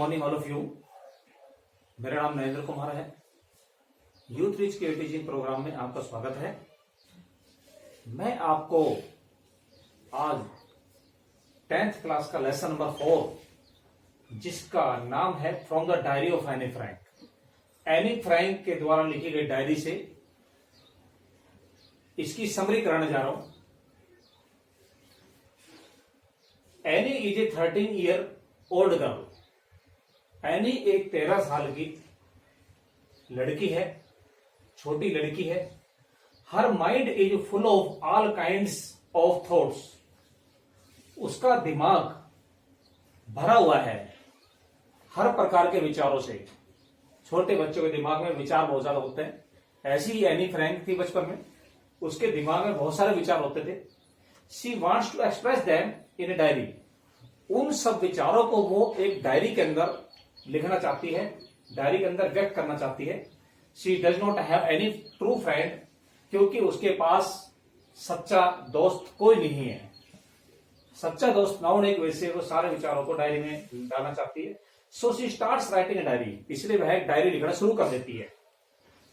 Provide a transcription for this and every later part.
Morning all of you. मेरा नाम नरेंद्र कुमार है। यूथ रिच के टीचिंग प्रोग्राम में आपका स्वागत है। मैं आपको आज 10th क्लास का लेसन नंबर 4 जिसका नाम है from the diary of Anne Frank, Anne Frank के द्वारा लिखी गई डायरी से इसकी समरी कराने जा रहा हूं। Any is a 13 year old girl. Any एक 13 साल की लड़की है, छोटी लड़की है। Her mind is full of all kinds of thoughts. उसका दिमाग भरा हुआ है हर प्रकार के विचारों से। छोटे बच्चों के दिमाग में विचार बहुत ज्यादा होते हैं। ऐसी ही एनी फ्रैंक थी बचपन में, उसके दिमाग में बहुत सारे विचार होते थे। She wants to express them in a diary. उन सब विचारों को वो एक डायरी के अंदर लिखना चाहती है, डायरी के अंदर व्यक्त करना चाहती है। She does not have any true friend, क्योंकि उसके पास सच्चा दोस्त कोई नहीं है। सच्चा दोस्त ना होने की वजह से वो सारे विचारों को डायरी में डालना चाहती है। So she starts writing a diary, इसलिए वह एक डायरी लिखना शुरू कर देती है।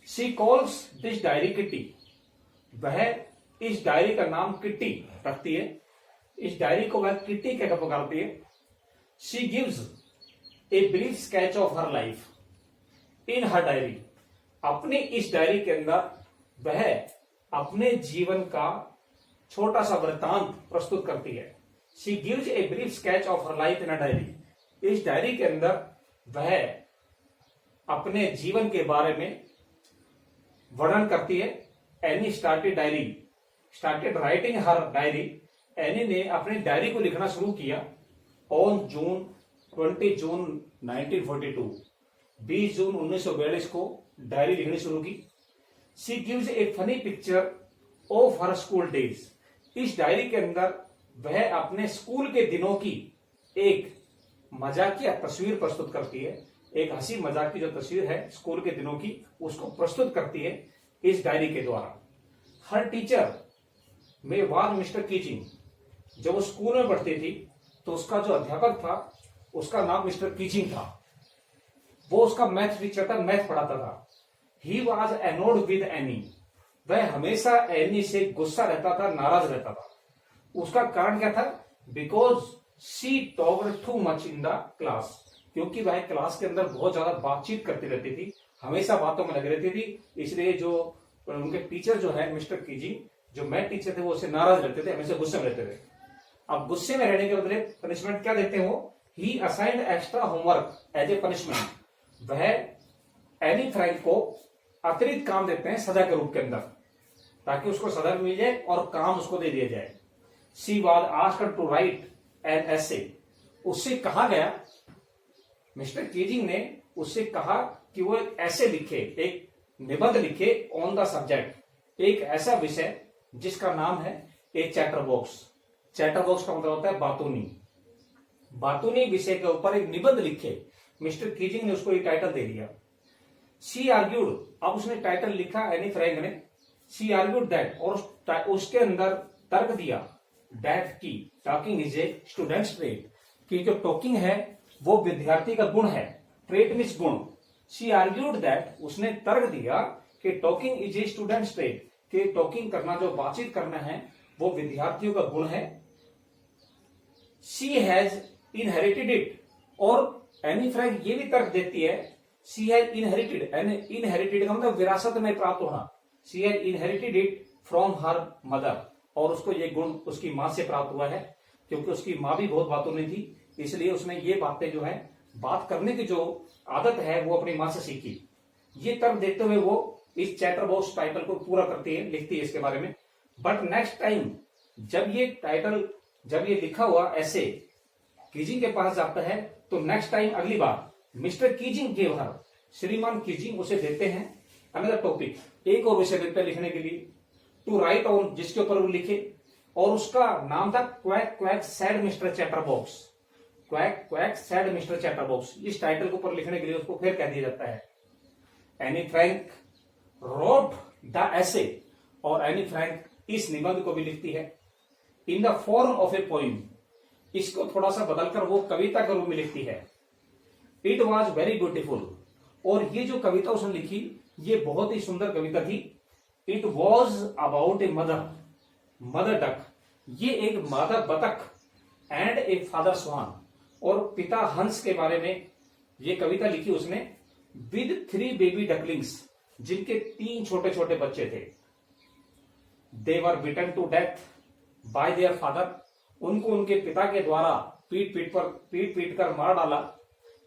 She calls this diary kitty. वह इस डायरी का नाम किट्टी रखती है। इस डायरी को वह किट्टी कहकर पुकारती है। She gives a brief sketch of her life in her diary. अपनी इस डायरी के अंदर वह अपने जीवन का छोटा सा वृत्तांत प्रस्तुत करती है। She gives a brief sketch of her life in a diary. इस डायरी के अंदर वह अपने जीवन के बारे में वर्णन करती है। एनी स्टार्टेड राइटिंग हर डायरी। एनी ने अपनी डायरी को लिखना शुरू किया ऑन 20 जून 1942। 20 जून 1942 को डायरी लिखनी शुरू की। She gives A funny picture of her school days. इस डायरी के अंदर वह अपने स्कूल के दिनों की एक मजाकिया तस्वीर प्रस्तुत करती है। एक हंसी मजाक की जो तस्वीर है स्कूल के दिनों की, उसको प्रस्तुत करती है इस डायरी के द्वारा। हर टीचर में वाज मिस्टर कीचिंग। जब वो स्कूल में पढ़ती थी तो उसका जो अध्यापक था उसका नाम मिस्टर कीचिंग था। वो उसका मैथ टीचर था, मैथ पढ़ाता था। He was anode with any. वह हमेशा एनी से गुस्सा रहता था, नाराज रहता था। उसका कारण क्या था? Because she talked too much in the class. क्योंकि वह क्लास के अंदर बहुत ज्यादा बातचीत करती रहती थी, हमेशा बातों में लगी रहती थी। इसलिए जो उनके टीचर जो है मिस्टर कीचिंग, जो मैथ टीचर थे, वो उससे नाराज रहते थे, हमेशा गुस्से में रहते थे। अब गुस्से में रहने के बदले पनिशमेंट क्या देते हैं वो? He assigned extra homework as a punishment. वह एनी फ्रैंक को अतिरिक्त काम देते हैं सजा के रूप के अंदर, ताकि उसको सजा मिल जाए और काम उसको दे दिया जाए। She was asked to write an essay. उससे कहा गया, मिस्टर कीजिंग ने उससे कहा कि वो एक ऐसे लिखे, एक निबंध लिखे ऑन द सब्जेक्ट, एक ऐसा विषय जिसका नाम है ए चैटर बॉक्स। चैटर बॉक्स का मतलब होता है बातूनी। बातूनी विषय के ऊपर एक निबंध लिखे। मिस्टर कीजिंग ने उसको एक टाइटल दे दिया। She argued. अब उसने टाइटल लिखा एनी फ्रैंक ने। शी आर्ग्यूड दैट, और उसके अंदर तर्क दिया दैट की talking is a students trait, कि जो टॉकिंग है वो विद्यार्थी का गुण है। ट्रेट मीन्स गुण। शी आर्ग्यूड दैट, उसने तर्क दिया कि talking is a students trait, कि टॉकिंग करना, जो बातचीत करना है, वो विद्यार्थियों का गुण है। शी हैज इनहेरिटेड इट, और एनी फ्रैंक ये भी तर्क देती है शी हैज इनहेरिटेड। इनहेरिटेड का मतलब विरासत में प्राप्त होना। She has inherited it from her mother, और उसको ये गुण उसकी मां से प्राप्त हुआ है। क्योंकि उसकी मां भी बहुत बातों में थी, इसलिए उसने ये बातें जो है, बात करने की जो आदत है, वो अपनी मां से सीखी। ये तर्क देते हुए वो इस चैटर बॉक्स टाइटल को पूरा करती है, लिखती है इसके बारे में। बट नेक्स्ट टाइम जब ये लिखा हुआ ऐसे कीजिंग के पास जाता है, तो नेक्स्ट टाइम, अगली बार, मिस्टर कीजिंग के हर, श्रीमान कीजिंग उसे देते हैं अनदर टॉपिक, एक और विषय देते हैं लिखने के लिए, टू राइट ऑन, जिसके ऊपर वो लिखे। और उसका नाम था quack quack sad mister chatter box. Quack quack sad mister chatter box. इस टाइटल के ऊपर लिखने के लिए उसको फिर कह दिया जाता है। Anne Frank wrote the essay, और एनी फ्रैंक इस निबंध को भी लिखती है in the form of A poem. इसको थोड़ा सा बदलकर वो कविता के रूप में लिखती है। It was very beautiful. और ये जो कविता उसने लिखी ये बहुत ही सुंदर कविता थी। It was about a mother duck, ये एक मादा बतख, एंड ए फादर स्वान, और पिता हंस के बारे में ये कविता लिखी उसने। विद 3 बेबी डकलिंग्स, जिनके 3 छोटे छोटे बच्चे थे। They were beaten to death by their father, उनको उनके पिता के द्वारा पीट कर मार डाला।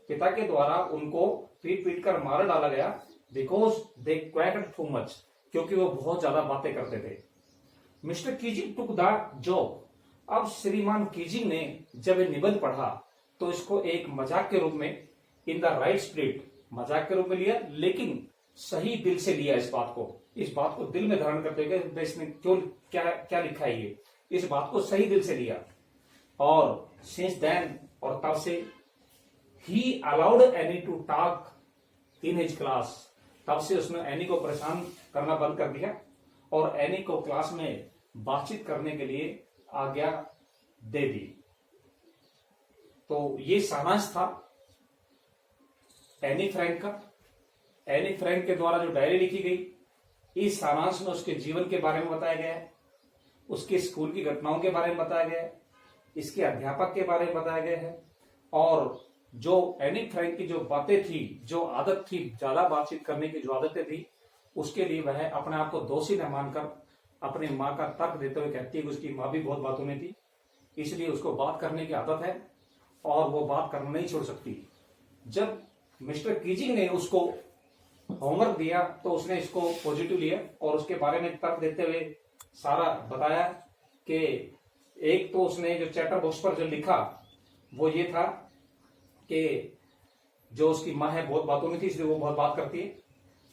पिता के द्वारा उनको पीट कर मार डाला गया। बिकॉज दे क्वैक्ड टू मच, क्योंकि वो बहुत ज्यादा बातें करते थे। Mister Keesing took the job, अब श्रीमान कीजिंग ने जब ये निबंध पढ़ा तो इसको एक मजाक के रूप में, इन द राइट स्पिरिट, मजाक के रूप में लिया, लेकिन सही दिल से लिया। इस बात को दिल में धारण करते हुए इसने क्यों क्या लिखा है ये, इस बात को सही दिल से लिया। और सिंस देन, और तब से, he allowed Anne to talk in his class, तब से उसने एनी को परेशान करना बंद कर दिया और एनी को क्लास में बातचीत करने के लिए आज्ञा दे दी। तो ये सारांश था एनी फ्रैंक का। एनी फ्रैंक के द्वारा जो डायरी लिखी गई, इस सारांश में उसके जीवन के बारे में बताया गया है, उसके स्कूल की घटनाओं के बारे में बताया गया है, इसके अध्यापक के बारे में बताया गया है, और जो एनी फ्रैंक की जो बातें थी, जो आदत थी, ज्यादा बातचीत करने की जो आदतें थी, उसके लिए वह अपने आप को दोषी न मानकर अपनी माँ का तर्क देते हुए कहती है कि उसकी माँ भी बहुत बातों में थी, इसलिए उसको बात करने की आदत है और वो बात करना नहीं छोड़ सकती। जब मिस्टर कीजिंग ने उसको होमवर्क दिया तो उसने इसको पॉजिटिव लिया और उसके बारे में तर्क देते हुए सारा बताया कि एक तो उसने जो चैटर बॉक्स पर जो लिखा वो ये था कि जो उसकी माँ है बहुत बातों में थी, इसलिए वो बहुत बात करती है।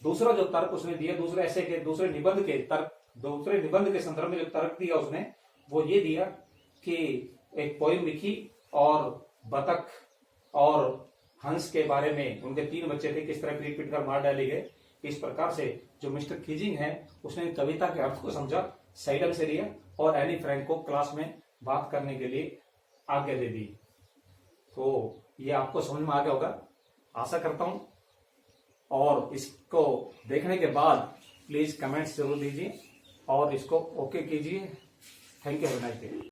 दूसरा जो तर्क उसने दिया, दूसरे निबंध के संदर्भ में जो तर्क दिया उसने, वो ये दिया कि एक पोइम लिखी और बतख और हंस के बारे में, उनके 3 बच्चे थे, किस तरह पीट कर मार डाले गए। इस प्रकार से जो मिस्टर कीजिंग है उसने कविता के अर्थ को समझा, सही ढंग से लिया और एनी फ्रैंक को क्लास में बात करने के लिए आज्ञा दे दी। तो ये आपको समझ में आ गया होगा, आशा करता हूं। और इसको देखने के बाद प्लीज कमेंट्स जरूर दीजिए और इसको ओके कीजिए। Thank you, have a nice day.